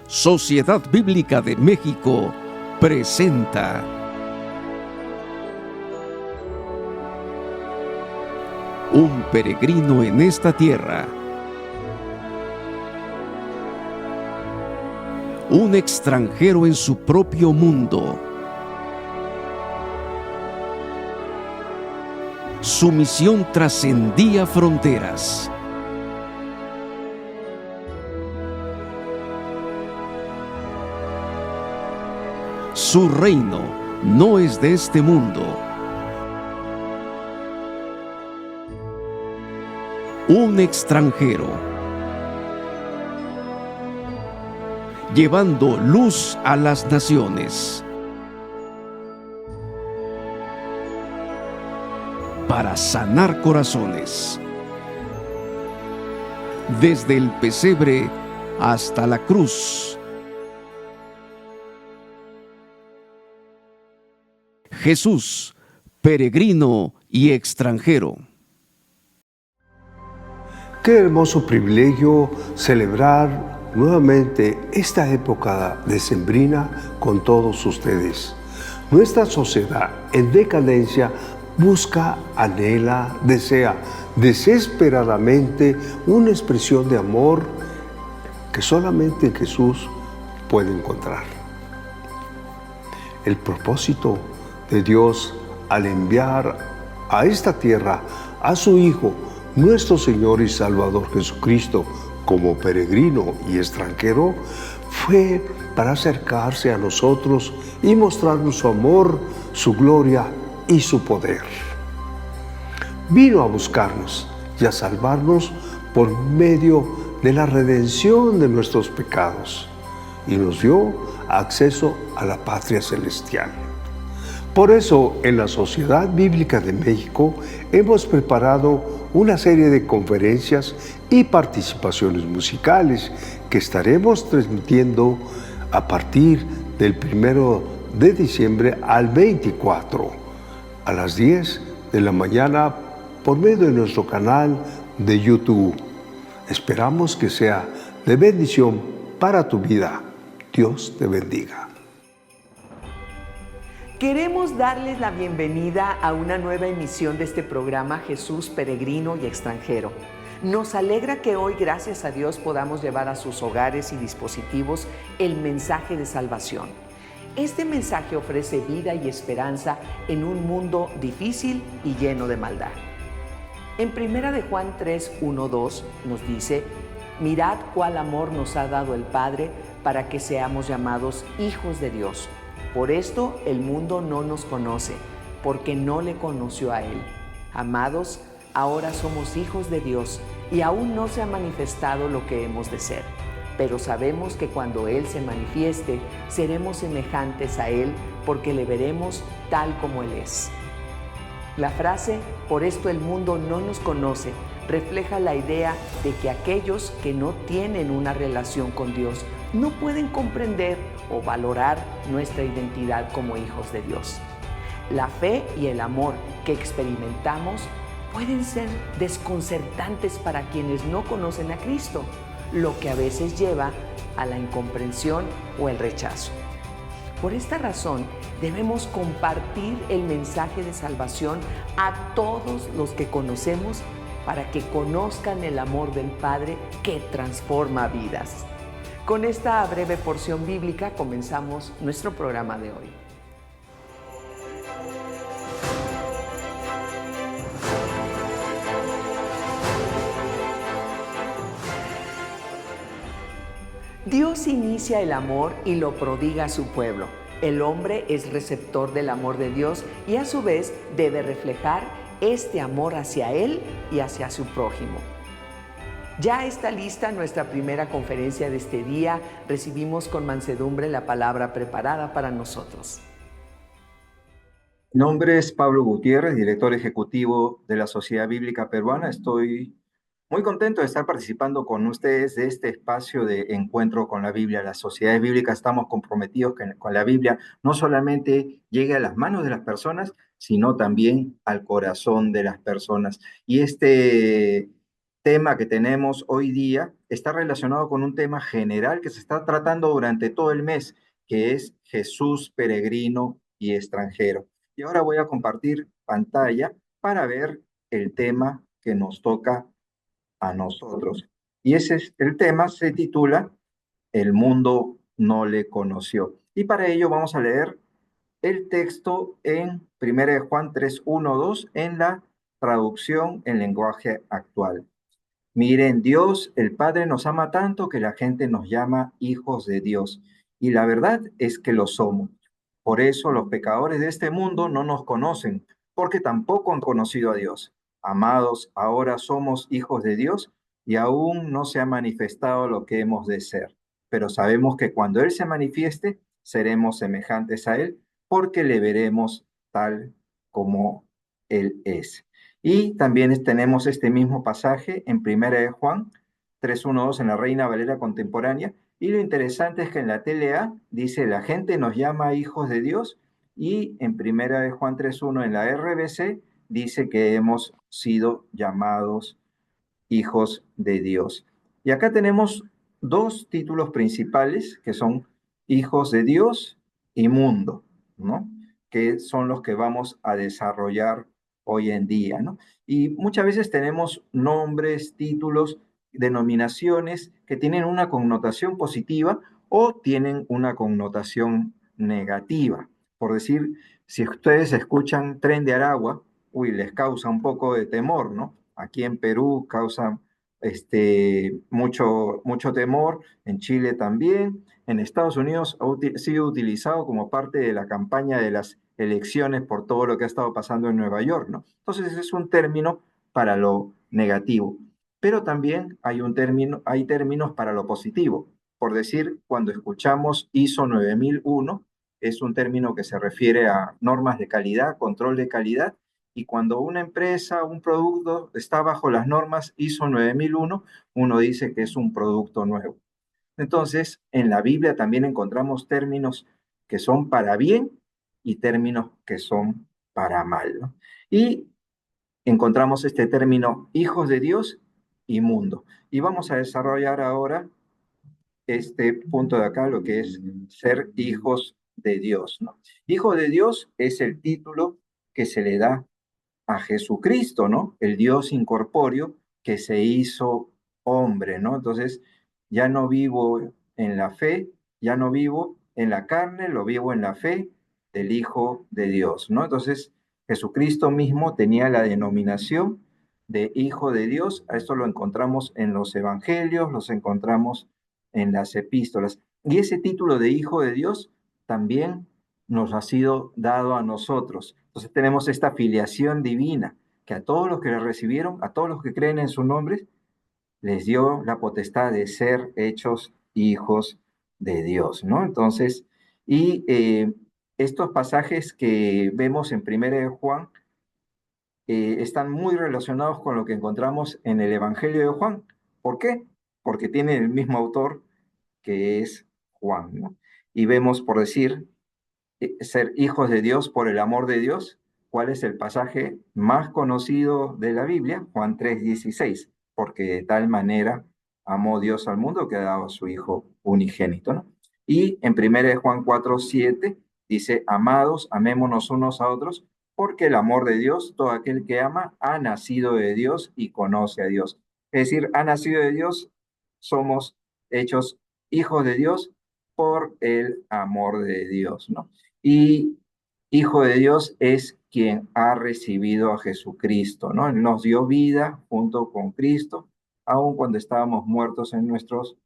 Sociedad Bíblica de México presenta Un peregrino en esta tierra. Un extranjero en su propio mundo. Su misión trascendía fronteras. Su reino no es de este mundo. Un extranjero, llevando luz a las naciones, para sanar corazones, desde el pesebre hasta la cruz. Jesús, peregrino y extranjero. Qué hermoso privilegio celebrar nuevamente esta época decembrina con todos ustedes. Nuestra sociedad en decadencia busca, anhela, desea desesperadamente una expresión de amor que solamente Jesús puede encontrar. El propósito de Dios al enviar a esta tierra a su Hijo, nuestro Señor y Salvador Jesucristo, como peregrino y extranjero, fue para acercarse a nosotros y mostrarnos su amor, su gloria y su poder. Vino a buscarnos y a salvarnos por medio de la redención de nuestros pecados y nos dio acceso a la patria celestial. Por eso, en la Sociedad Bíblica de México hemos preparado una serie de conferencias y participaciones musicales que estaremos transmitiendo a partir del 1 de diciembre al 24, a las 10 de la mañana por medio de nuestro canal de YouTube. Esperamos que sea de bendición para tu vida. Dios te bendiga. Queremos darles la bienvenida a una nueva emisión de este programa Jesús, peregrino y extranjero. Nos alegra que hoy, gracias a Dios, podamos llevar a sus hogares y dispositivos el mensaje de salvación. Este mensaje ofrece vida y esperanza en un mundo difícil y lleno de maldad. En 1 de Juan 3, 1, 2 nos dice: mirad cuál amor nos ha dado el Padre para que seamos llamados hijos de Dios. Por esto el mundo no nos conoce, porque no le conoció a Él. Amados, ahora somos hijos de Dios y aún no se ha manifestado lo que hemos de ser. Pero sabemos que cuando Él se manifieste, seremos semejantes a Él, porque le veremos tal como Él es. La frase, por esto el mundo no nos conoce, refleja la idea de que aquellos que no tienen una relación con Dios no pueden comprender o valorar nuestra identidad como hijos de Dios. La fe y el amor que experimentamos pueden ser desconcertantes para quienes no conocen a Cristo, lo que a veces lleva a la incomprensión o el rechazo. Por esta razón, debemos compartir el mensaje de salvación a todos los que conocemos para que conozcan el amor del Padre que transforma vidas. Con esta breve porción bíblica comenzamos nuestro programa de hoy. Dios inicia el amor y lo prodiga a su pueblo. El hombre es receptor del amor de Dios y a su vez debe reflejar este amor hacia Él y hacia su prójimo. Ya está lista nuestra primera conferencia de este día. Recibimos con mansedumbre la palabra preparada para nosotros. Mi nombre es Pablo Gutiérrez, director ejecutivo de la Sociedad Bíblica Peruana. Estoy muy contento de estar participando con ustedes de este espacio de encuentro con la Biblia. Las sociedades bíblicas estamos comprometidos con la Biblia, no solamente llegue a las manos de las personas, sino también al corazón de las personas. Y este tema que tenemos hoy día está relacionado con un tema general que se está tratando durante todo el mes, que es Jesús peregrino y extranjero. Y ahora voy a compartir pantalla para ver el tema que nos toca a nosotros. Y ese es el tema, se titula El mundo no le conoció. Y para ello vamos a leer el texto en 1 de Juan 3, 1, 2 en la traducción en lenguaje actual. Miren, Dios, el Padre nos ama tanto que la gente nos llama hijos de Dios. Y la verdad es que lo somos. Por eso los pecadores de este mundo no nos conocen, porque tampoco han conocido a Dios. Amados, ahora somos hijos de Dios y aún no se ha manifestado lo que hemos de ser. Pero sabemos que cuando Él se manifieste, seremos semejantes a Él, porque le veremos tal como Él es. Y también tenemos este mismo pasaje en 1 de Juan 3:1-2 en la Reina Valera contemporánea. Y lo interesante es que en la TLA dice, la gente nos llama hijos de Dios, y en 1 de Juan 3:1 en la RBC dice que hemos sido llamados hijos de Dios. Y acá tenemos dos títulos principales que son hijos de Dios y mundo, ¿no? Que son los que vamos a desarrollar hoy en día, ¿no? Y muchas veces tenemos nombres, títulos, denominaciones que tienen una connotación positiva o tienen una connotación negativa. Por decir, si ustedes escuchan Tren de Aragua, uy, les causa un poco de temor, ¿no? Aquí en Perú causa mucho temor, en Chile también, en Estados Unidos ha sido utilizado como parte de la campaña de las elecciones por todo lo que ha estado pasando en Nueva York, ¿no? Entonces es un término para lo negativo, pero también hay términos para lo positivo. Por decir, cuando escuchamos ISO 9001, es un término que se refiere a normas de calidad, control de calidad, y cuando una empresa, un producto está bajo las normas ISO 9001, uno dice que es un producto nuevo. Entonces, en la Biblia también encontramos términos que son para bien y términos que son para mal, ¿no? Y encontramos este término hijos de Dios y mundo. Y vamos a desarrollar ahora este punto de acá, lo que es ser hijos de Dios, ¿no? Hijo de Dios es el título que se le da a Jesucristo, ¿no? El Dios incorpóreo que se hizo hombre, ¿no? Entonces, ya no vivo en la fe, ya no vivo en la carne, lo vivo en la fe del Hijo de Dios, ¿no? Entonces, Jesucristo mismo tenía la denominación de Hijo de Dios. A esto lo encontramos en los evangelios, los encontramos en las epístolas. Y ese título de Hijo de Dios también nos ha sido dado a nosotros. Entonces tenemos esta filiación divina, que a todos los que le recibieron, a todos los que creen en su nombre, les dio la potestad de ser hechos hijos de Dios, ¿no? Entonces, y estos pasajes que vemos en 1 de Juan están muy relacionados con lo que encontramos en el Evangelio de Juan. ¿Por qué? Porque tiene el mismo autor que es Juan, ¿no? Y vemos, por decir, ser hijos de Dios por el amor de Dios. ¿Cuál es el pasaje más conocido de la Biblia? Juan 3:16, porque de tal manera amó Dios al mundo que ha dado a su Hijo unigénito, ¿no? Y en 1 Juan 4:7 dice, amados, amémonos unos a otros, porque el amor de Dios, todo aquel que ama, ha nacido de Dios y conoce a Dios. Es decir, ha nacido de Dios, somos hechos hijos de Dios por el amor de Dios, ¿no? Y Hijo de Dios es quien ha recibido a Jesucristo, ¿no? Él nos dio vida junto con Cristo, aun cuando estábamos muertos en nuestros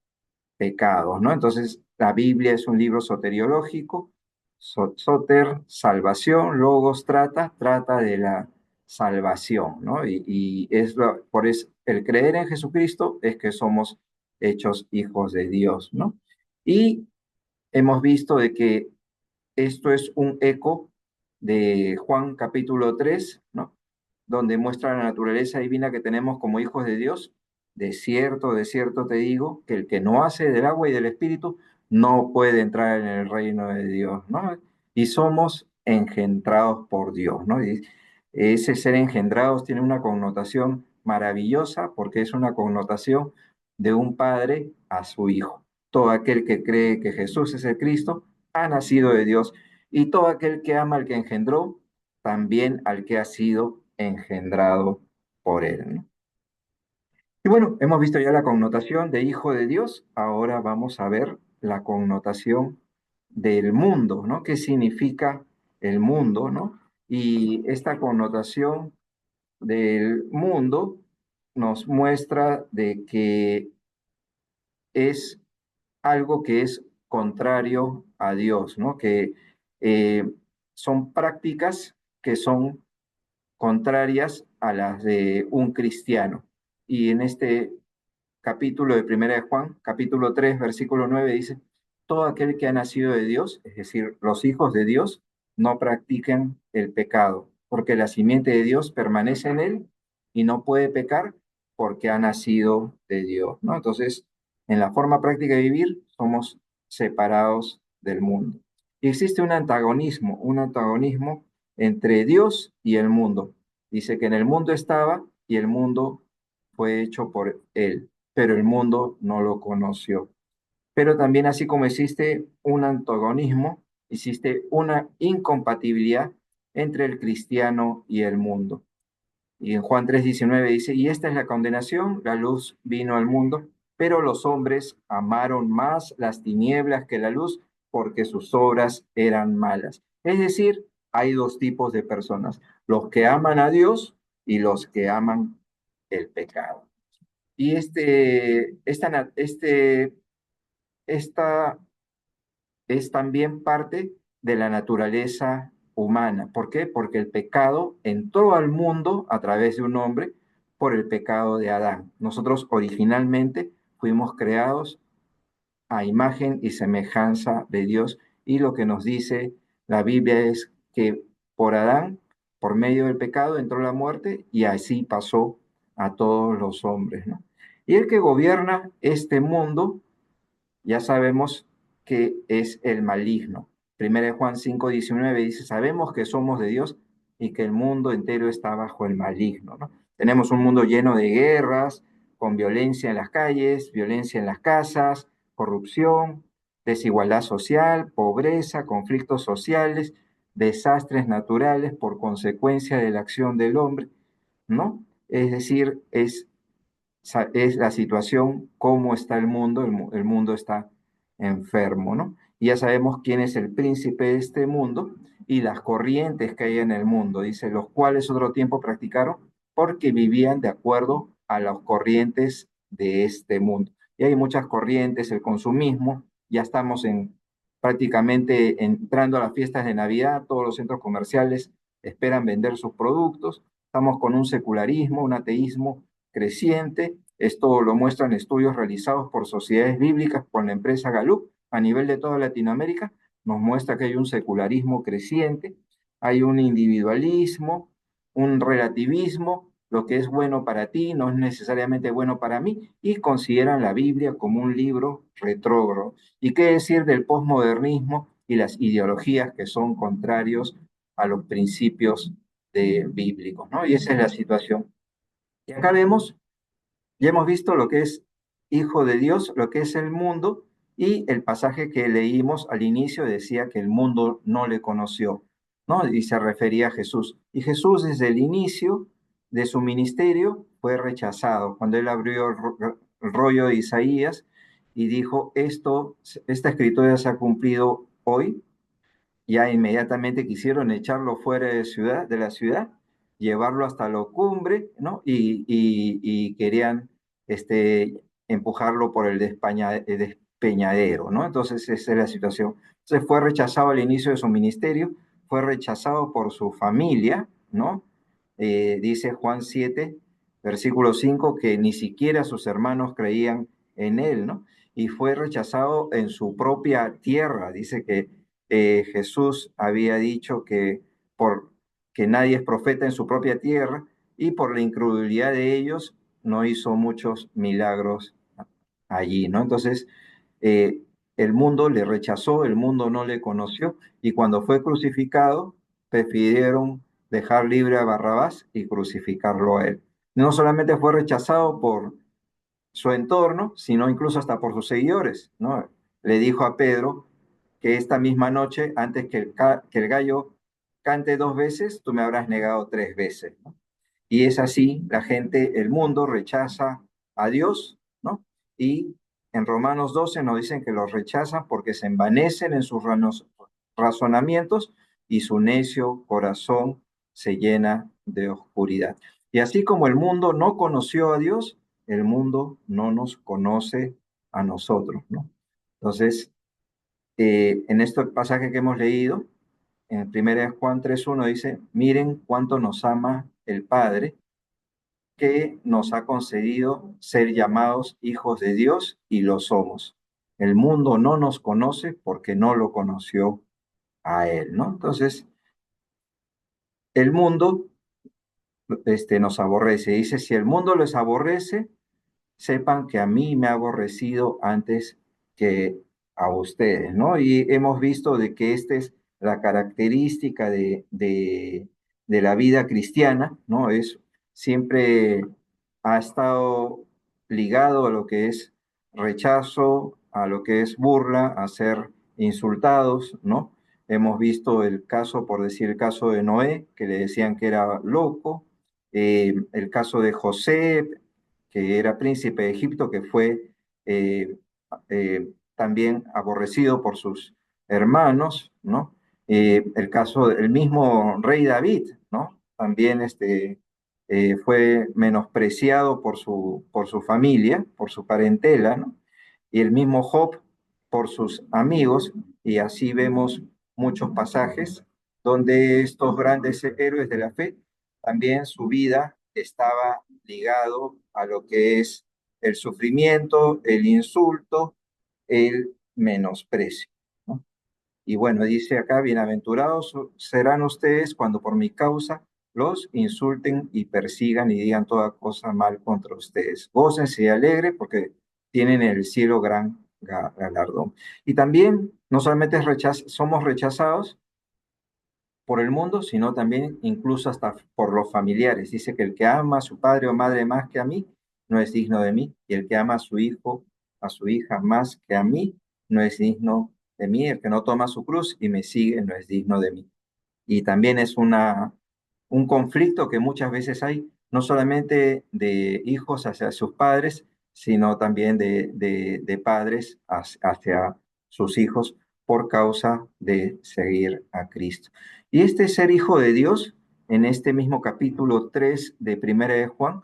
pecados, ¿no? Entonces, la Biblia es un libro soteriológico, soter, salvación, logos, trata de la salvación, ¿no? Y por eso el creer en Jesucristo es que somos hechos hijos de Dios, ¿no? Y hemos visto de que esto es un eco de Juan capítulo 3, ¿no? Donde muestra la naturaleza divina que tenemos como hijos de Dios. De cierto te digo, que el que no hace del agua y del espíritu no puede entrar en el reino de Dios, ¿no? Y somos engendrados por Dios, ¿no? Y ese ser engendrados tiene una connotación maravillosa porque es una connotación de un padre a su hijo. Todo aquel que cree que Jesús es el Cristo ha nacido de Dios, y todo aquel que ama al que engendró, también al que ha sido engendrado por él, ¿no? Y bueno, hemos visto ya la connotación de hijo de Dios, ahora vamos a ver la connotación del mundo, ¿no? ¿Qué significa el mundo, ¿no? Y esta connotación del mundo nos muestra de que es algo que es contrario a Dios, ¿no? Que eh, son prácticas que son contrarias a las de un cristiano. Y en este capítulo de Primera de Juan, capítulo 3 versículo 9 dice, todo aquel que ha nacido de Dios, es decir, los hijos de Dios, no practiquen el pecado, porque la simiente de Dios permanece en él y no puede pecar porque ha nacido de Dios, ¿no? Entonces, en la forma práctica de vivir, somos separados del mundo. Y existe un antagonismo entre Dios y el mundo. Dice que en el mundo estaba y el mundo fue hecho por él, pero el mundo no lo conoció. Pero también así como existe un antagonismo, existe una incompatibilidad entre el cristiano y el mundo. Y en Juan 3:19 dice, y esta es la condenación, la luz vino al mundo, pero los hombres amaron más las tinieblas que la luz porque sus obras eran malas. Es decir, hay dos tipos de personas, los que aman a Dios y los que aman el pecado. Y esta es también parte de la naturaleza humana. ¿Por qué? Porque el pecado entró al mundo a través de un hombre por el pecado de Adán. Nosotros originalmente fuimos creados a imagen y semejanza de Dios, y lo que nos dice la Biblia es que por Adán, por medio del pecado, entró la muerte y así pasó a todos los hombres, ¿no? Y el que gobierna este mundo ya sabemos que es el maligno. Primera de Juan 5:19 dice, sabemos que somos de Dios y que el mundo entero está bajo el maligno, ¿no? Tenemos un mundo lleno de guerras, con violencia en las calles, violencia en las casas, corrupción, desigualdad social, pobreza, conflictos sociales, desastres naturales por consecuencia de la acción del hombre, ¿no? Es decir, es la situación, cómo está el mundo está enfermo, ¿no? Y ya sabemos quién es el príncipe de este mundo y las corrientes que hay en el mundo, dice, los cuales otro tiempo practicaron porque vivían de acuerdo a las corrientes de este mundo. Y hay muchas corrientes, el consumismo, ya estamos prácticamente entrando a las fiestas de Navidad, todos los centros comerciales esperan vender sus productos, estamos con un secularismo, un ateísmo creciente. Esto lo muestran estudios realizados por sociedades bíblicas por la empresa Gallup a nivel de toda Latinoamérica. Nos muestra que hay un secularismo creciente, hay un individualismo, un relativismo, lo que es bueno para ti no es necesariamente bueno para mí, y consideran la Biblia como un libro retrógrado. ¿Y qué decir del posmodernismo y las ideologías que son contrarios a los principios bíblicos, ¿no? Y esa es la situación. Y acá vemos, ya hemos visto lo que es hijo de Dios, lo que es el mundo, y el pasaje que leímos al inicio decía que el mundo no le conoció, ¿no? Y se refería a Jesús. Y Jesús desde el inicio de su ministerio fue rechazado. Cuando él abrió el rollo de Isaías y dijo, esta escritura se ha cumplido hoy, ya inmediatamente quisieron echarlo fuera de la ciudad, llevarlo hasta la cumbre, ¿no? Y querían empujarlo por el despeñadero, ¿no? Entonces esa es la situación. Entonces fue rechazado al inicio de su ministerio, fue rechazado por su familia, ¿no? Dice Juan 7, versículo 5, que ni siquiera sus hermanos creían en él, ¿no? Y fue rechazado en su propia tierra. Dice que Jesús había dicho que nadie es profeta en su propia tierra, y por la incredulidad de ellos no hizo muchos milagros allí, ¿no? Entonces, eh, el mundo le rechazó, el mundo no le conoció, y cuando fue crucificado, prefirieron dejar libre a Barrabás y crucificarlo a él. No solamente fue rechazado por su entorno, sino incluso hasta por sus seguidores, ¿no? Le dijo a Pedro que esta misma noche, antes que el gallo cante 2 veces, tú me habrás negado 3 veces, ¿no? Y es así, la gente, el mundo rechaza a Dios, ¿no? Y en Romanos 12 nos dicen que los rechazan porque se envanecen en sus razonamientos y su necio corazón se llena de oscuridad. Y así como el mundo no conoció a Dios, el mundo no nos conoce a nosotros, ¿no? Entonces, en este pasaje que hemos leído, en 1 Juan 3:1 dice, miren cuánto nos ama el Padre, que nos ha concedido ser llamados hijos de Dios y lo somos. El mundo no nos conoce porque no lo conoció a Él, ¿no? Entonces, el mundo nos aborrece. Dice, si el mundo les aborrece, sepan que a mí me ha aborrecido antes que a ustedes, ¿no? Y hemos visto de que esta es la característica de la vida cristiana, ¿no? Es siempre ha estado ligado a lo que es rechazo, a lo que es burla, a ser insultados, ¿no? Hemos visto el caso, por decir el caso de Noé, que le decían que era loco, el caso de José, que era príncipe de Egipto, que fue también aborrecido por sus hermanos, ¿no? El caso del mismo rey David, ¿no? También fue menospreciado por su familia, por su parentela, ¿no? Y el mismo Job por sus amigos, y así vemos muchos pasajes donde estos grandes héroes de la fe, también su vida estaba ligado a lo que es el sufrimiento, el insulto, el menosprecio, ¿no? Y bueno, dice acá, bienaventurados serán ustedes cuando por mi causa los insulten y persigan y digan toda cosa mal contra ustedes. Gócense y alegren porque tienen en el cielo gran galardón. Y también no solamente somos rechazados por el mundo, sino también incluso hasta por los familiares. Dice que el que ama a su padre o madre más que a mí, no es digno de mí, y el que ama a su hijo, a su hija más que a mí, no es digno de mí, el que no toma su cruz y me sigue, no es digno de mí. Y también es un conflicto que muchas veces hay, no solamente de hijos hacia sus padres, sino también de padres hacia sus hijos por causa de seguir a Cristo. Y este ser hijo de Dios, en este mismo capítulo 3 de Primera de Juan,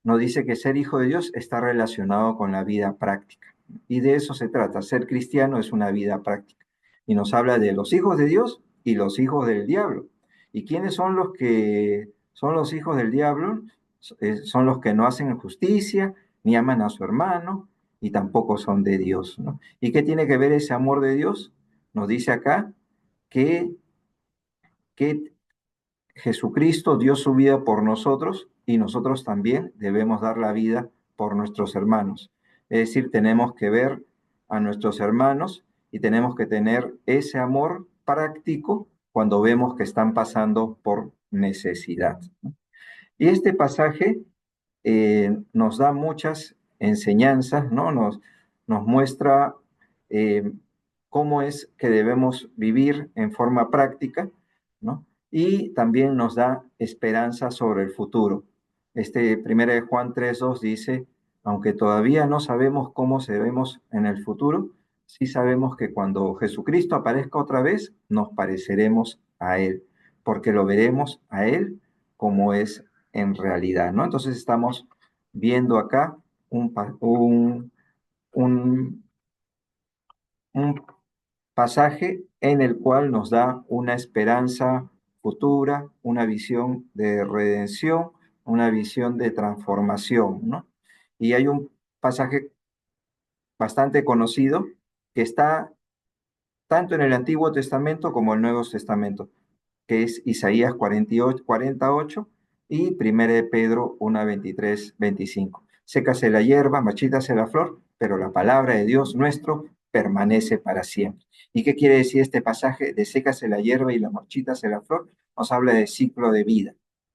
nos dice que ser hijo de Dios está relacionado con la vida práctica. Y de eso se trata. Ser cristiano es una vida práctica. Y nos habla de los hijos de Dios y los hijos del diablo. ¿Y quiénes son los que son los hijos del diablo? Son los que no hacen justicia, ni aman a su hermano, y tampoco son de Dios, ¿no? ¿Y qué tiene que ver ese amor de Dios? Nos dice acá que, que Jesucristo dio su vida por nosotros y nosotros también debemos dar la vida por nuestros hermanos. Es decir, tenemos que ver a nuestros hermanos y tenemos que tener ese amor práctico cuando vemos que están pasando por necesidad. Y este pasaje nos da muchas enseñanzas, ¿no? Nos muestra cómo es que debemos vivir en forma práctica, ¿no? Y también nos da esperanza sobre el futuro. 1 de Juan 3:2 dice, aunque todavía no sabemos cómo seremos en el futuro, sí sabemos que cuando Jesucristo aparezca otra vez, nos pareceremos a Él, porque lo veremos a Él como es en realidad, ¿no? Entonces estamos viendo acá un, un pasaje en el cual nos da una esperanza futura, una visión de redención, una visión de transformación, ¿no? Y hay un pasaje bastante conocido que está tanto en el Antiguo Testamento como en el Nuevo Testamento, que es Isaías 48 y 1 de Pedro 1, 23, 25. Sécase la hierba, marchítase la flor, pero la palabra de Dios nuestro permanece para siempre. ¿Y qué quiere decir este pasaje de sécase la hierba y la marchítase la flor? Nos habla de ciclo de vida.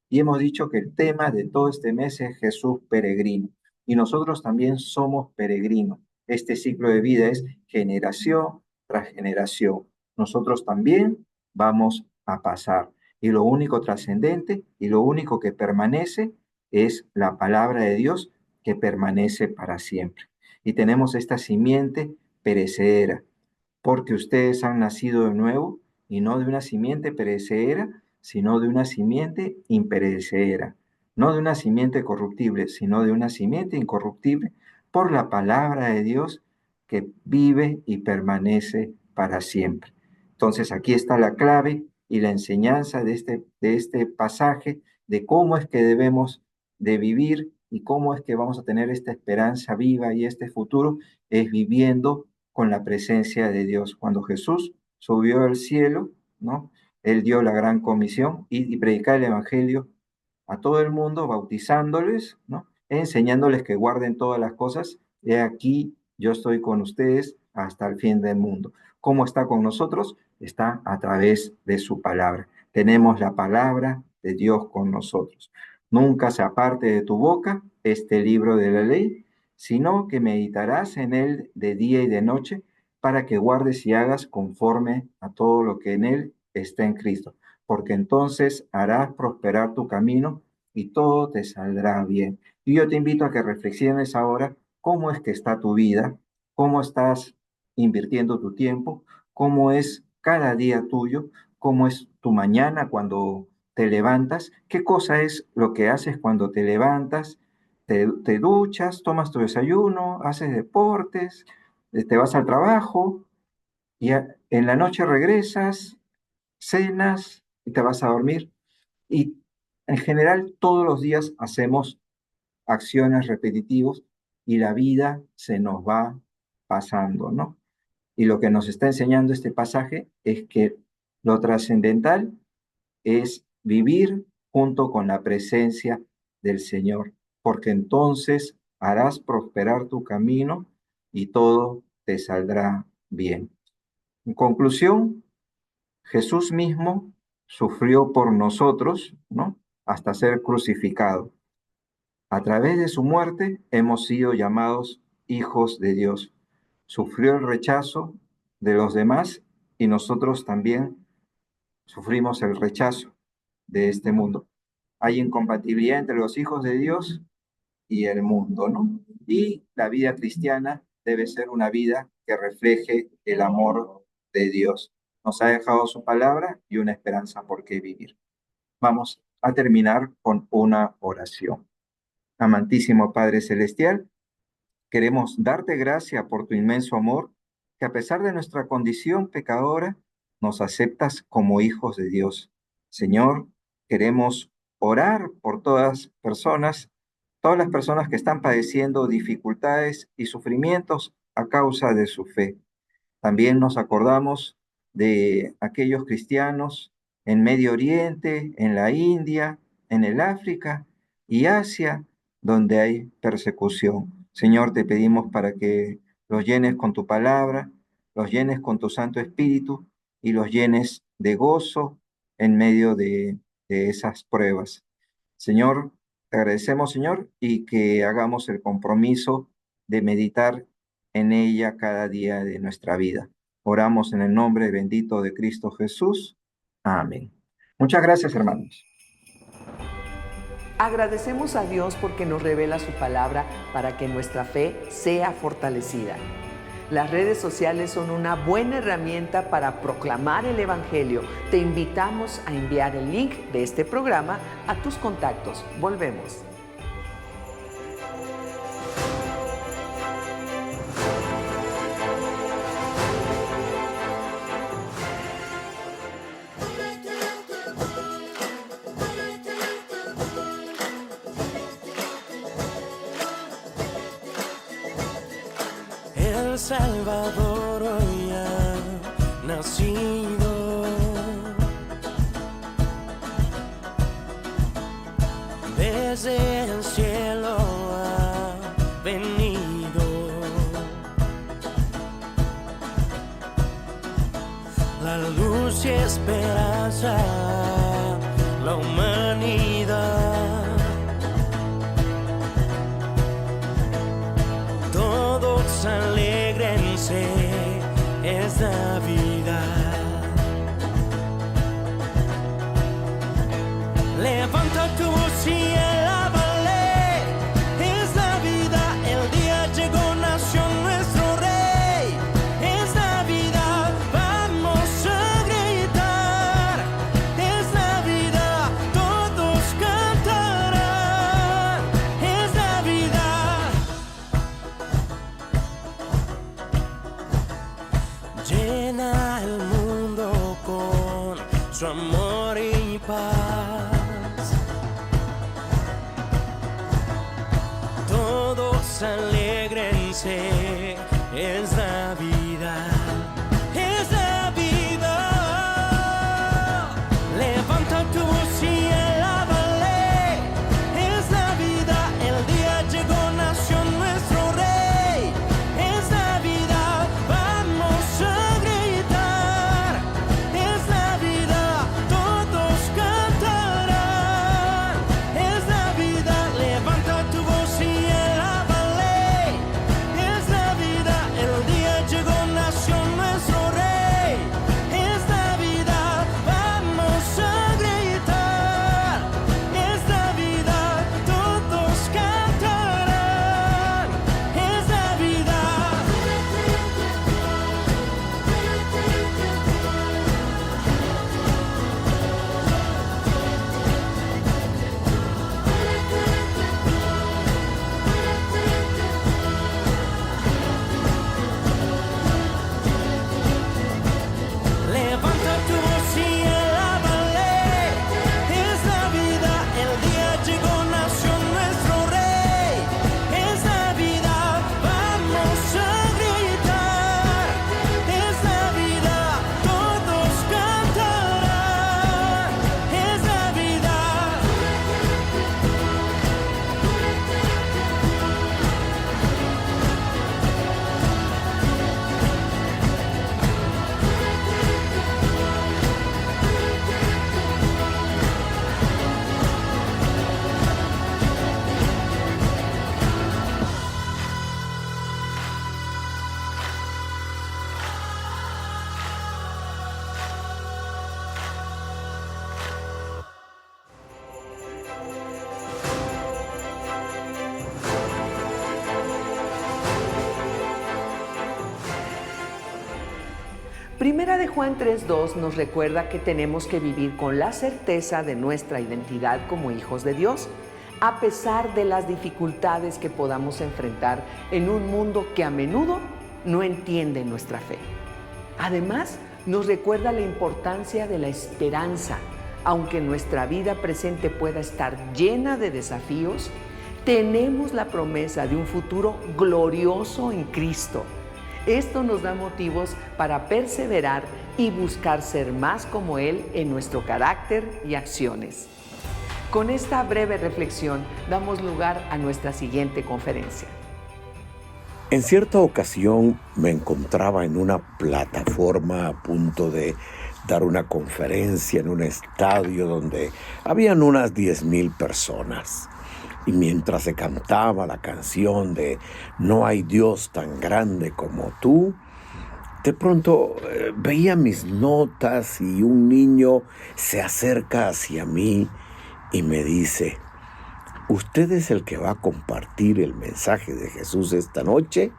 y hemos dicho que el tema de todo este mes es Jesús peregrino. Y nosotros también somos peregrinos. Este ciclo de vida es generación tras generación. Nosotros también vamos a pasar. Y lo único trascendente y lo único que permanece es la palabra de Dios que permanece para siempre. Y tenemos esta simiente perecedera, porque ustedes han nacido de nuevo y no de una simiente perecedera, sino de una simiente imperecedera, no de una simiente corruptible, sino de una simiente incorruptible, por la palabra de Dios que vive y permanece para siempre. Entonces aquí está la clave y la enseñanza de este pasaje de cómo es que debemos de vivir y cómo es que vamos a tener esta esperanza viva y este futuro, es viviendo con la presencia de Dios. Cuando Jesús subió al cielo, ¿no? Él dio la gran comisión y predicar el evangelio a todo el mundo, bautizándoles, ¿no? Enseñándoles que guarden todas las cosas. He aquí, yo estoy con ustedes hasta el fin del mundo. ¿Cómo está con nosotros? Está a través de su palabra. Tenemos la palabra de Dios con nosotros. Nunca se aparte de tu boca este libro de la ley, sino que meditarás en él de día y de noche, para que guardes y hagas conforme a todo lo que en él está en Cristo, porque entonces harás prosperar tu camino y todo te saldrá bien. Y yo te invito a que reflexiones ahora cómo es que está tu vida, cómo estás invirtiendo tu tiempo, cómo es cada día tuyo, cómo es tu mañana cuando te levantas, qué cosa es lo que haces cuando te levantas, te duchas, tomas tu desayuno, haces deportes, te vas al trabajo y en la noche regresas, cenas y te vas a dormir. Y en general todos los días hacemos acciones repetitivas y la vida se nos va pasando, ¿no? Y lo que nos está enseñando este pasaje es que lo trascendental es vivir junto con la presencia del Señor, porque entonces harás prosperar tu camino y todo te saldrá bien. En conclusión, Jesús mismo sufrió por nosotros, ¿no? Hasta ser crucificado. A través de su muerte hemos sido llamados hijos de Dios. Sufrió el rechazo de los demás y nosotros también sufrimos el rechazo de este mundo. Hay incompatibilidad entre los hijos de Dios y el mundo, ¿no? Y la vida cristiana debe ser una vida que refleje el amor de Dios. Nos ha dejado su palabra y una esperanza por qué vivir. Vamos a terminar con una oración. Amantísimo Padre Celestial, queremos darte gracias por tu inmenso amor, que a pesar de nuestra condición pecadora, nos aceptas como hijos de Dios. Señor, queremos orar por todas las personas que están padeciendo dificultades y sufrimientos a causa de su fe. También nos acordamos de aquellos cristianos en Medio Oriente, en la India, en el África y Asia, donde hay persecución. Señor, te pedimos para que los llenes con tu palabra, los llenes con tu Santo Espíritu y los llenes de gozo en medio de esas pruebas. Señor, te agradecemos, Señor, y que hagamos el compromiso de meditar en ella cada día de nuestra vida. Oramos en el nombre bendito de Cristo Jesús. Amén. Muchas gracias, hermanos. Agradecemos a Dios porque nos revela su palabra para que nuestra fe sea fortalecida. Las redes sociales son una buena herramienta para proclamar el Evangelio. Te invitamos a enviar el link de este programa a tus contactos. Volvemos. El Salvador hoy ha nacido. Desde el cielo ha venido. La luz y esperanza, la humanidad. Todos alégrense, es Navidad. Levanta tu voz y alábale, es Navidad, el día llegó, nació nuestro Rey. Es Navidad, vamos a gritar, es Navidad, todos cantarán, es Navidad. Llena el mundo con su amor y paz. Todos alégrense, es Navidad, es Navidad. Levanta tu voz y alábale, es Navidad, el día llegó, nació nuestro Rey. Es Navidad, vamos a gritar, es Navidad, todos cantarán, es Navidad. Levanta tu voz y es Navidad, el día llegó, nació nuestro Rey. Es Navidad, vamos a gritar. Es Navidad, todos cantarán. Es Navidad. Levanta tu voz y alábale, es Navidad, el día llegó, nació nuestro Rey. Es Navidad, vamos a gritar, es Navidad, todos cantarán, es Navidad. Primera de Juan 3:2 nos recuerda que tenemos que vivir con la certeza de nuestra identidad como hijos de Dios, a pesar de las dificultades que podamos enfrentar en un mundo que a menudo no entiende nuestra fe. Además, nos recuerda la importancia de la esperanza. Aunque nuestra vida presente pueda estar llena de desafíos, tenemos la promesa de un futuro glorioso en Cristo. Esto nos da motivos para perseverar y buscar ser más como Él en nuestro carácter y acciones. Con esta breve reflexión damos lugar a nuestra siguiente conferencia. En cierta ocasión me encontraba en una plataforma a punto de dar una conferencia en un estadio donde habían unas 10,000 personas. Y mientras se cantaba la canción de No hay Dios tan grande como tú, de pronto veía mis notas y un niño se acerca hacia mí y me dice: ¿usted es el que va a compartir el mensaje de Jesús esta noche?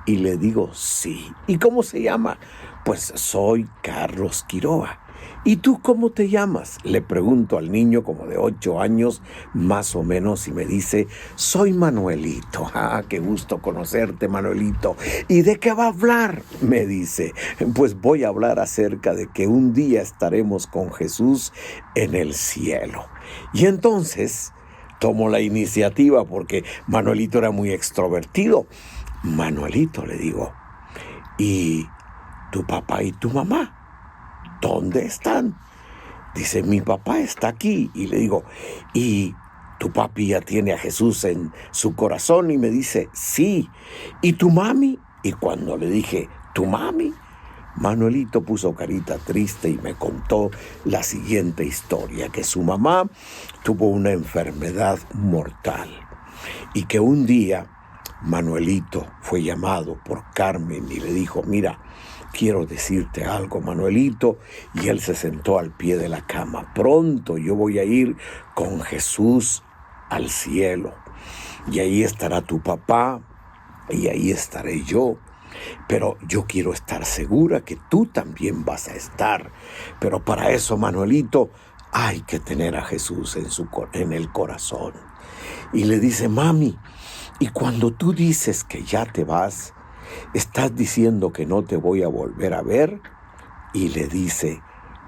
Y le digo: sí. ¿Y cómo se llama? Pues soy Carlos Quiroga. ¿Y tú cómo te llamas? Le pregunto al niño como de 8 años, más o menos, y me dice: soy Manuelito. Ah, qué gusto conocerte, Manuelito. ¿Y de qué va a hablar? Me dice: pues voy a hablar acerca de que un día estaremos con Jesús en el cielo. Y entonces tomo la iniciativa porque Manuelito era muy extrovertido. Manuelito, le digo, ¿y tu papá y tu mamá dónde están? Dice: mi papá está aquí. Y le digo: ¿y tu papi ya tiene a Jesús en su corazón? Y me dice: sí. ¿Y tu mami? Y cuando le dije: ¿tu mami? Manuelito puso carita triste y me contó la siguiente historia, que su mamá tuvo una enfermedad mortal y que un día Manuelito fue llamado por Carmen y le dijo: mira, quiero decirte algo, Manuelito. Y él se sentó al pie de la cama. Pronto yo voy a ir con Jesús al cielo y ahí estará tu papá y ahí estaré yo. Pero yo quiero estar segura que tú también vas a estar. Pero para eso, Manuelito, hay que tener a Jesús en el corazón. Y le dice: mami, y cuando tú dices que ya te vas, ¿estás diciendo que no te voy a volver a ver? Y le dice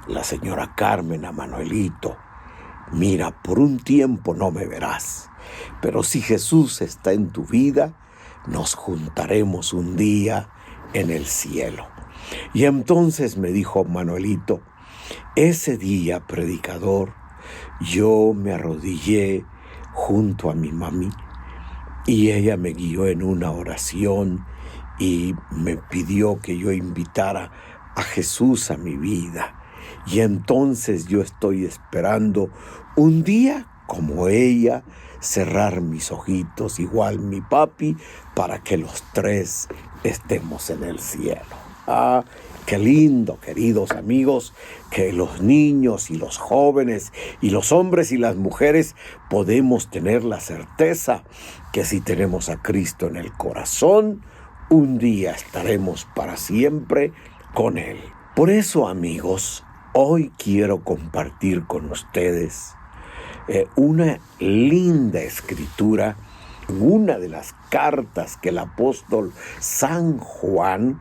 la señora Carmen a Manuelito: mira, por un tiempo no me verás, pero si Jesús está en tu vida, nos juntaremos un día en el cielo. Y entonces me dijo Manuelito: ese día, predicador, yo me arrodillé junto a mi mami y ella me guió en una oración y me pidió que yo invitara a Jesús a mi vida. Y entonces yo estoy esperando un día como ella, cerrar mis ojitos, igual mi papi, para que los tres estemos en el cielo. Ah, qué lindo, queridos amigos, que los niños y los jóvenes y los hombres y las mujeres podemos tener la certeza que si tenemos a Cristo en el corazón, un día estaremos para siempre con Él. Por eso, amigos, hoy quiero compartir con ustedes una linda escritura, una de las cartas que el apóstol San Juan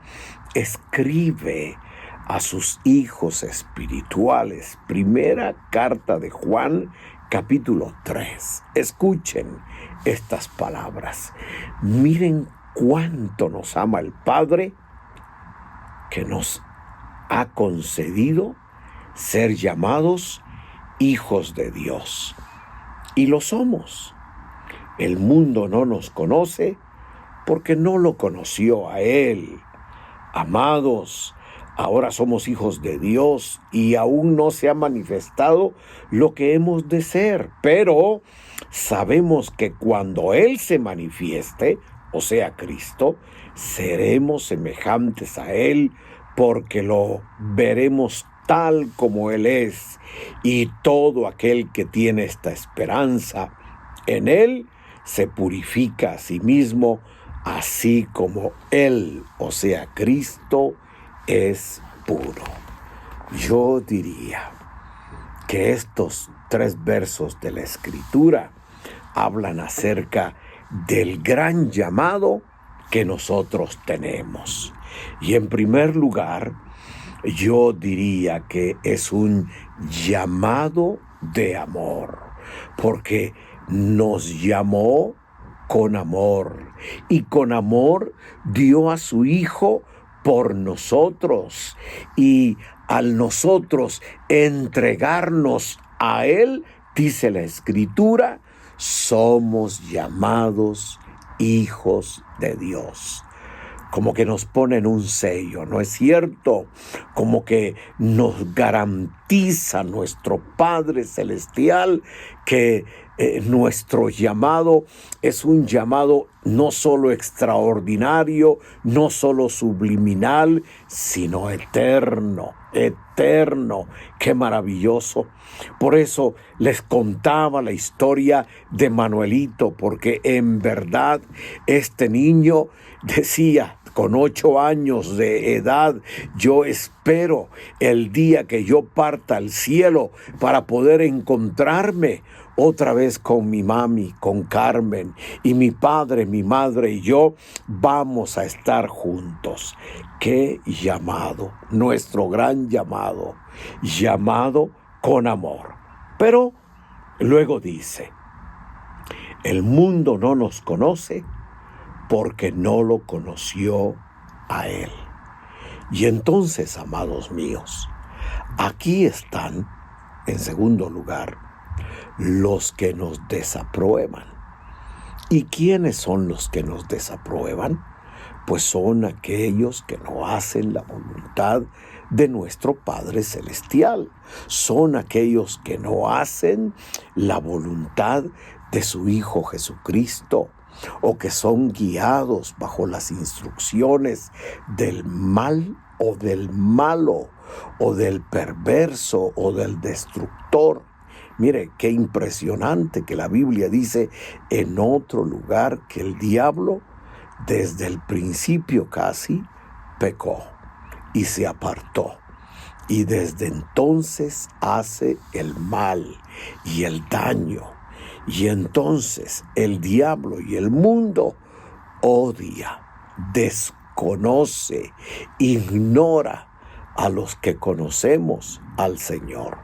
escribe a sus hijos espirituales. Primera carta de Juan, capítulo 3. Escuchen estas palabras. Miren cuánto nos ama el Padre, que nos ha concedido ser llamados hijos de Dios. Y lo somos. El mundo no nos conoce porque no lo conoció a Él. Amados, ahora somos hijos de Dios y aún no se ha manifestado lo que hemos de ser. Pero sabemos que cuando Él se manifieste, o sea, Cristo, seremos semejantes a Él porque lo veremos tal como Él es. Y todo aquel que tiene esta esperanza en Él se purifica a sí mismo, así como Él, o sea, Cristo, es puro. Yo diría que estos 3 versos de la Escritura hablan acerca del gran llamado que nosotros tenemos. Y en primer lugar, yo diría que es un llamado de amor, porque nos llamó con amor, y con amor dio a su Hijo por nosotros, y al nosotros entregarnos a Él, dice la Escritura, somos llamados hijos de Dios. Como que nos ponen un sello, ¿no es cierto? Como que nos garantiza nuestro Padre Celestial que nuestro llamado es un llamado no solo extraordinario, no solo subliminal, sino eterno, eterno. ¡Qué maravilloso! Por eso les contaba la historia de Manuelito, porque en verdad este niño decía, con 8 años de edad, yo espero el día que yo parta al cielo para poder encontrarme otra vez con mi mami, con Carmen, y mi padre, mi madre y yo vamos a estar juntos. ¡Qué llamado! Nuestro gran llamado, llamado con amor. Pero luego dice, el mundo no nos conoce porque no lo conoció a Él. Y entonces, amados míos, aquí están, en segundo lugar, los que nos desaprueban. ¿Y quiénes son los que nos desaprueban? pues son aquellos que no hacen la voluntad de nuestro Padre Celestial. Son aquellos que no hacen la voluntad de su Hijo Jesucristo, o que son guiados bajo las instrucciones del mal o del malo, o del perverso o del destructor. Mire, qué impresionante que la Biblia dice en otro lugar que el diablo desde el principio casi pecó y se apartó. Y desde entonces hace el mal y el daño. Y entonces el diablo y el mundo odia, desconoce, ignora a los que conocemos al Señor.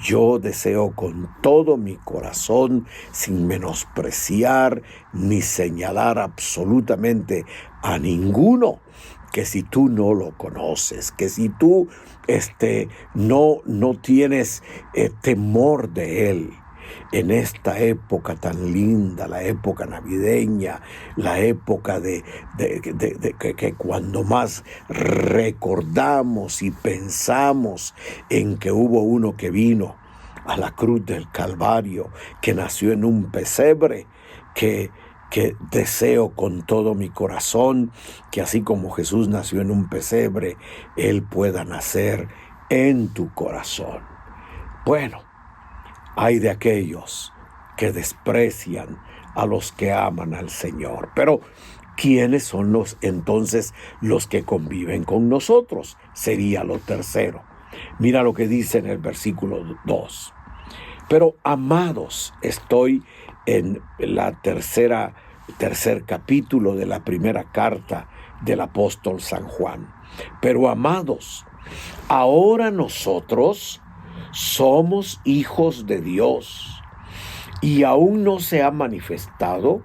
Yo deseo con todo mi corazón, sin menospreciar ni señalar absolutamente a ninguno, que si tú no lo conoces, que si tú no tienes temor de Él, en esta época tan linda, la época navideña, la época de que cuando más recordamos y pensamos en que hubo uno que vino a la cruz del Calvario, que nació en un pesebre, que deseo con todo mi corazón que así como Jesús nació en un pesebre, Él pueda nacer en tu corazón. Bueno, hay de aquellos que desprecian a los que aman al Señor. Pero, ¿quiénes son entonces los que conviven con nosotros? Sería lo tercero. Mira lo que dice en el versículo 2. Pero, amados, estoy en la tercer capítulo de la primera carta del apóstol San Juan. Pero, amados, ahora nosotros somos hijos de Dios y aún no se ha manifestado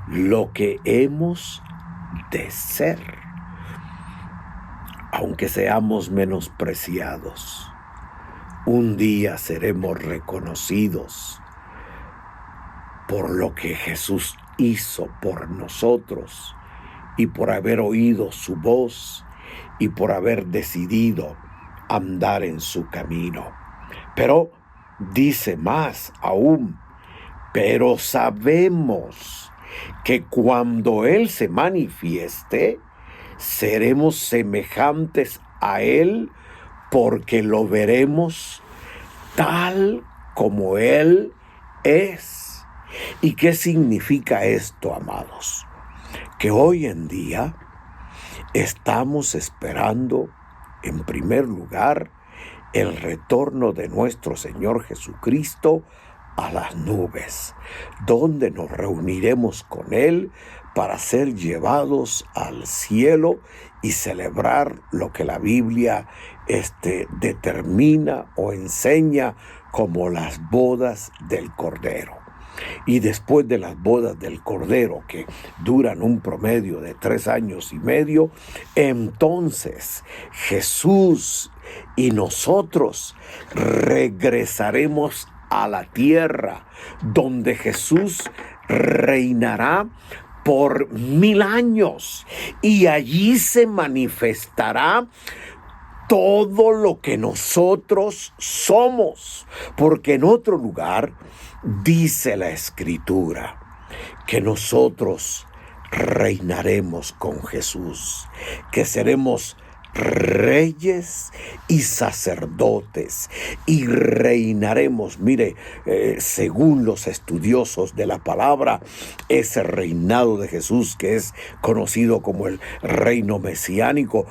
lo que hemos de ser, aunque seamos menospreciados. Un día seremos reconocidos por lo que Jesús hizo por nosotros y por haber oído su voz y por haber decidido andar en su camino. Pero dice más aún, pero sabemos que cuando Él se manifieste, seremos semejantes a Él porque lo veremos tal como Él es. ¿Y qué significa esto, amados? Que hoy en día estamos esperando, en primer lugar, el retorno de nuestro Señor Jesucristo a las nubes, donde nos reuniremos con Él para ser llevados al cielo y celebrar lo que la Biblia determina o enseña como las bodas del Cordero. Y después de las bodas del Cordero, que duran un promedio de 3 años y medio, entonces Jesús y nosotros regresaremos a la tierra, donde Jesús reinará por 1000 años, y allí se manifestará todo lo que nosotros somos, porque en otro lugar dice la Escritura que nosotros reinaremos con Jesús, que seremos reyes y sacerdotes y reinaremos. Mire, según los estudiosos de la palabra, ese reinado de Jesús, que es conocido como el reino mesiánico,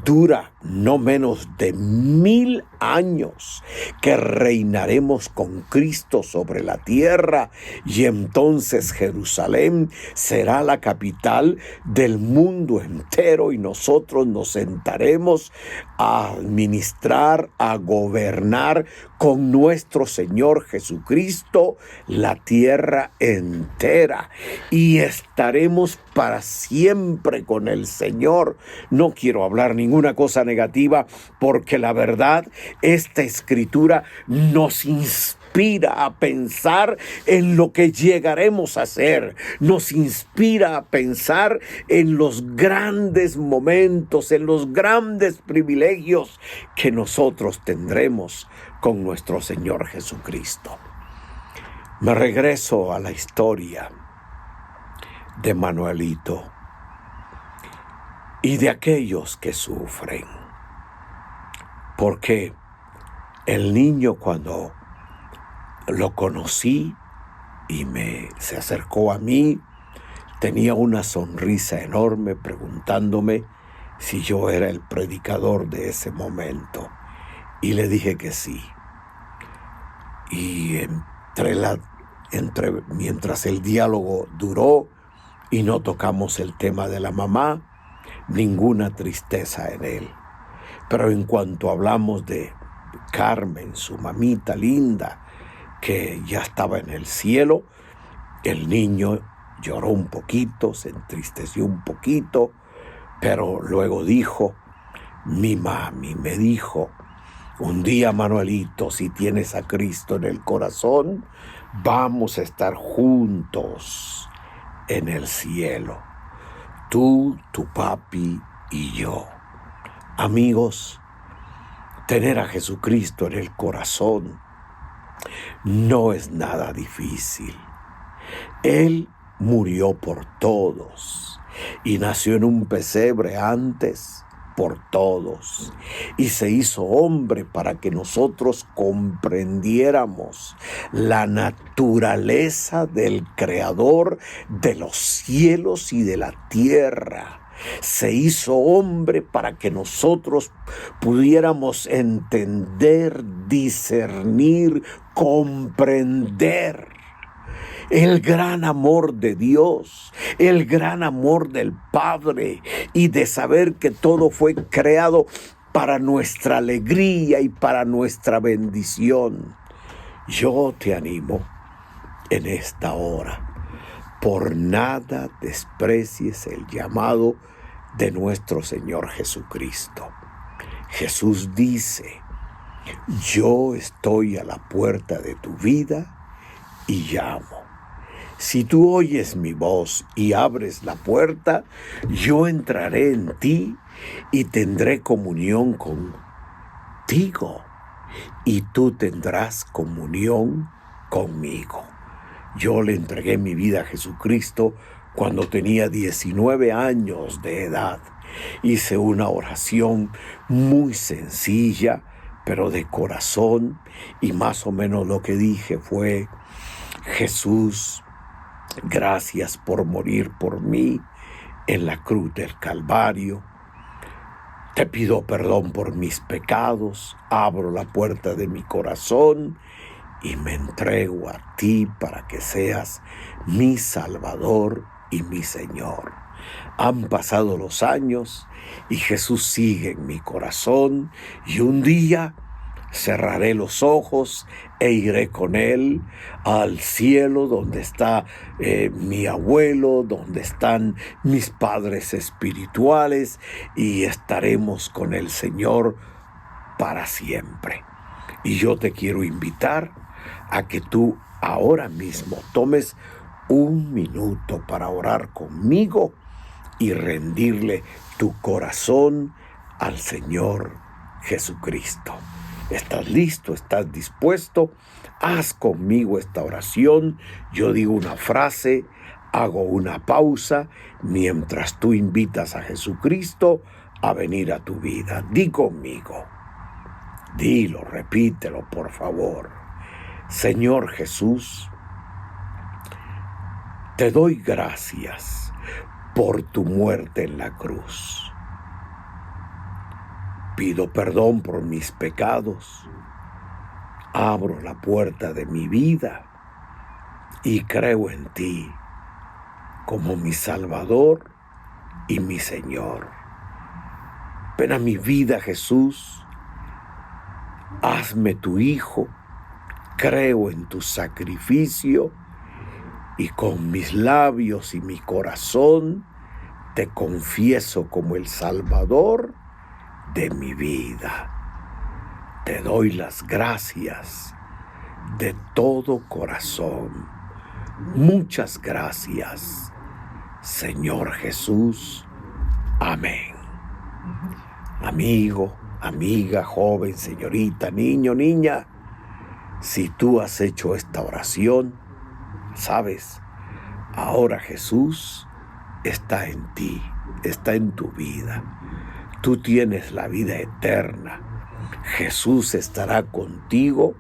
dura no menos de 1000 años, que reinaremos con Cristo sobre la tierra, y entonces Jerusalén será la capital del mundo entero, y nosotros nos sentaremos a administrar, a gobernar con nuestro Señor Jesucristo la tierra entera, y estaremos para siempre con el Señor. No quiero hablar ninguna cosa negativa, porque la verdad, esta Escritura nos inspira inspira a pensar en lo que llegaremos a ser. Nos inspira a pensar en los grandes momentos, en los grandes privilegios que nosotros tendremos con nuestro Señor Jesucristo. Me regreso a la historia de Manuelito y de aquellos que sufren. Porque el niño, cuando lo conocí y se acercó a mí, tenía una sonrisa enorme preguntándome si yo era el predicador de ese momento. Y le dije que sí. Y mientras el diálogo duró y no tocamos el tema de la mamá, ninguna tristeza en él. Pero en cuanto hablamos de Carmen, su mamita linda, que ya estaba en el cielo, el niño lloró un poquito, se entristeció un poquito, pero luego dijo: mi mami me dijo, un día, Manuelito, si tienes a Cristo en el corazón, vamos a estar juntos en el cielo. Tú, tu papi y yo. Amigos, tener a Jesucristo en el corazón no es nada difícil. Él murió por todos y nació en un pesebre antes por todos, y se hizo hombre para que nosotros comprendiéramos la naturaleza del Creador de los cielos y de la tierra. Se hizo hombre para que nosotros pudiéramos entender, discernir, comprender el gran amor de Dios, el gran amor del Padre, y de saber que todo fue creado para nuestra alegría y para nuestra bendición. Yo te animo en esta hora: por nada desprecies el llamado de nuestro Señor Jesucristo. Jesús dice: yo estoy a la puerta de tu vida y llamo. Si tú oyes mi voz y abres la puerta, yo entraré en ti y tendré comunión contigo, y tú tendrás comunión conmigo. Yo le entregué mi vida a Jesucristo cuando tenía 19 años de edad. Hice una oración muy sencilla, pero de corazón, y más o menos lo que dije fue: Jesús, gracias por morir por mí en la cruz del Calvario. Te pido perdón por mis pecados, abro la puerta de mi corazón y me entrego a ti para que seas mi Salvador y mi Señor. Han pasado los años y Jesús sigue en mi corazón, y un día cerraré los ojos e iré con Él al cielo, donde está mi abuelo, donde están mis padres espirituales, y estaremos con el Señor para siempre. Y yo te quiero invitar a que tú ahora mismo tomes un minuto para orar conmigo y rendirle tu corazón al Señor Jesucristo. ¿Estás listo? ¿Estás dispuesto? Haz conmigo esta oración. Yo digo una frase, hago una pausa, mientras tú invitas a Jesucristo a venir a tu vida. Di conmigo. Dilo, repítelo, por favor. Señor Jesús, te doy gracias por tu muerte en la cruz. Pido perdón por mis pecados, abro la puerta de mi vida y creo en ti como mi Salvador y mi Señor. Ven a mi vida, Jesús, hazme tu Hijo, creo en tu sacrificio y con mis labios y mi corazón te confieso como el Salvador de mi vida. Te doy las gracias, de todo corazón. Muchas gracias, Señor Jesús. Amén. Amigo, amiga, joven, señorita, niño, niña, si tú has hecho esta oración, sabes, ahora Jesús está en ti, está en tu vida. Tú tienes la vida eterna. Jesús estará contigo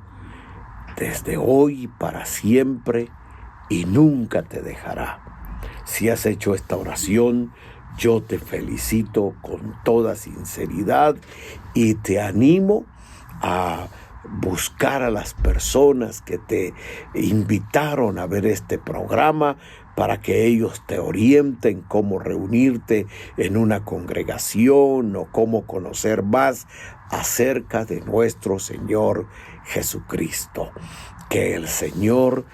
desde hoy y para siempre y nunca te dejará. Si has hecho esta oración, yo te felicito con toda sinceridad y te animo a buscar a las personas que te invitaron a ver este programa para que ellos te orienten cómo reunirte en una congregación o cómo conocer más acerca de nuestro Señor Jesucristo. Que el Señor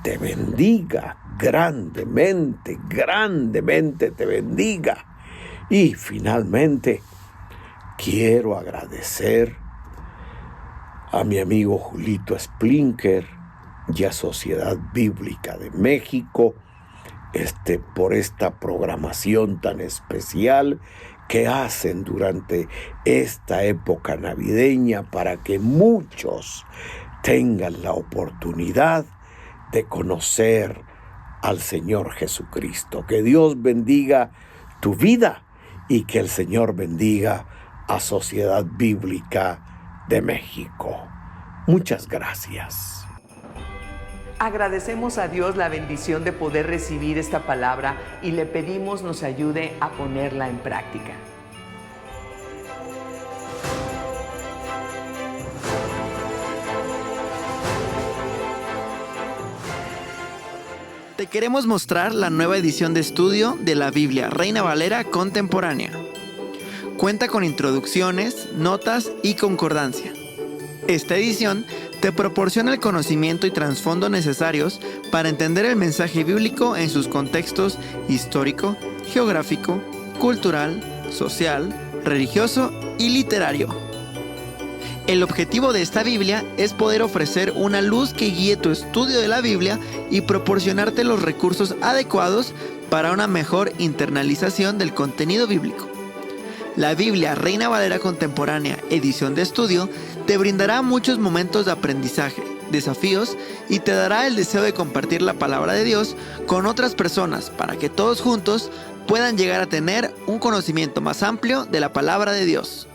te bendiga grandemente, grandemente te bendiga. Y finalmente, quiero agradecer a mi amigo Julito Splinker y a Sociedad Bíblica de México por esta programación tan especial que hacen durante esta época navideña para que muchos tengan la oportunidad de conocer al Señor Jesucristo. Que Dios bendiga tu vida y que el Señor bendiga a Sociedad Bíblica de México. Muchas gracias. Agradecemos a Dios la bendición de poder recibir esta palabra y le pedimos nos ayude a ponerla en práctica. Te queremos mostrar la nueva edición de estudio de la Biblia Reina Valera Contemporánea. Cuenta con introducciones, notas y concordancia. Esta edición te proporciona el conocimiento y trasfondo necesarios para entender el mensaje bíblico en sus contextos histórico, geográfico, cultural, social, religioso y literario. El objetivo de esta Biblia es poder ofrecer una luz que guíe tu estudio de la Biblia y proporcionarte los recursos adecuados para una mejor internalización del contenido bíblico. La Biblia Reina Valera Contemporánea, edición de estudio, te brindará muchos momentos de aprendizaje, desafíos y te dará el deseo de compartir la palabra de Dios con otras personas para que todos juntos puedan llegar a tener un conocimiento más amplio de la palabra de Dios.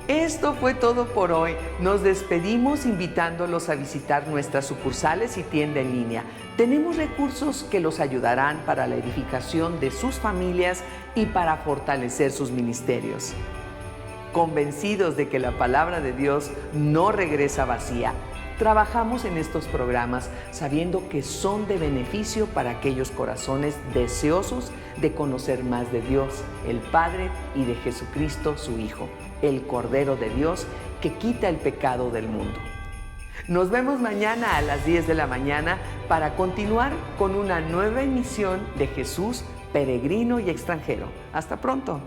Esto fue todo por hoy. Nos despedimos invitándolos a visitar nuestras sucursales y tienda en línea. Tenemos recursos que los ayudarán para la edificación de sus familias y para fortalecer sus ministerios. Convencidos de que la palabra de Dios no regresa vacía, trabajamos en estos programas sabiendo que son de beneficio para aquellos corazones deseosos de conocer más de Dios, el Padre, y de Jesucristo, su Hijo, el Cordero de Dios que quita el pecado del mundo. Nos vemos mañana a las 10 de la mañana para continuar con una nueva emisión de Jesús, Peregrino y Extranjero. Hasta pronto.